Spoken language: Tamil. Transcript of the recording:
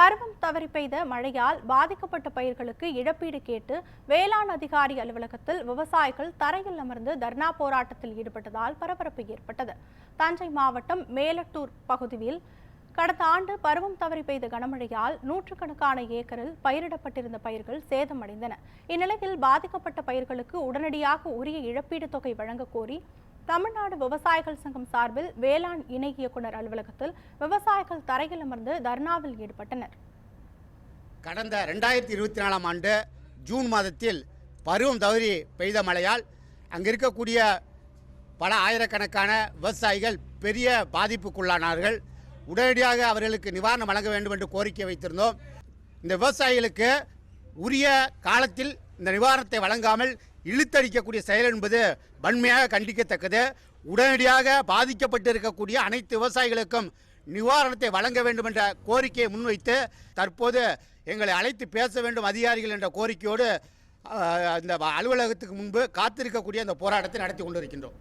பருவம் தவறி பெய்த மழையால் பாதிக்கப்பட்ட பயிர்களுக்கு இழப்பீடு கேட்டு வேளாண் அதிகாரி அலுவலகத்தில் விவசாயிகள் தரையில் அமர்ந்து தர்ணா போராட்டத்தில் ஈடுபட்டதால் பரபரப்பு ஏற்பட்டது. தஞ்சை மாவட்டம் மேலட்டூர் பகுதியில் கடந்த ஆண்டு பருவம் தவறி பெய்த கனமழையால் நூற்றுக்கணக்கான ஏக்கரில் பயிரிடப்பட்டிருந்த பயிர்கள் சேதமடைந்தன. இந்நிலையில் பாதிக்கப்பட்ட பயிர்களுக்கு உடனடியாக உரிய இழப்பீடு தொகை வழங்க கோரி தமிழ்நாடு விவசாயிகள் சங்கம் சார்பில் வேளாண் இணை இயக்குநர் அலுவலகத்தில் விவசாயிகள் தரையில் அமர்ந்து தர்ணாவில் ஈடுபட்டனர். கடந்த 2024ஆம் ஆண்டு ஜூன் மாதத்தில் பருவம் தவறி பெய்த மழையால் அங்கு இருக்கக்கூடிய பல ஆயிரக்கணக்கான விவசாயிகள் பெரிய பாதிப்புக்குள்ளானார்கள். உடனடியாக அவர்களுக்கு நிவாரணம் வழங்க வேண்டும் என்று கோரிக்கை வைத்திருந்தோம். இந்த விவசாயிகளுக்கு உரிய காலத்தில் இந்த நிவாரணத்தை வழங்காமல் இழுத்தடிக்கக்கூடிய செயல் என்பது வன்மையாக கண்டிக்கத்தக்கது. உடனடியாக பாதிக்கப்பட்டிருக்கக்கூடிய அனைத்து விவசாயிகளுக்கும் நிவாரணத்தை வழங்க வேண்டும் என்ற கோரிக்கையை முன்வைத்து தற்போது எங்களை அழைத்து பேச வேண்டும் அதிகாரிகள் என்ற கோரிக்கையோடு இந்த அலுவலகத்துக்கு முன்பு காத்திருக்கக்கூடிய அந்த போராட்டத்தை நடத்தி கொண்டிருக்கின்றோம்.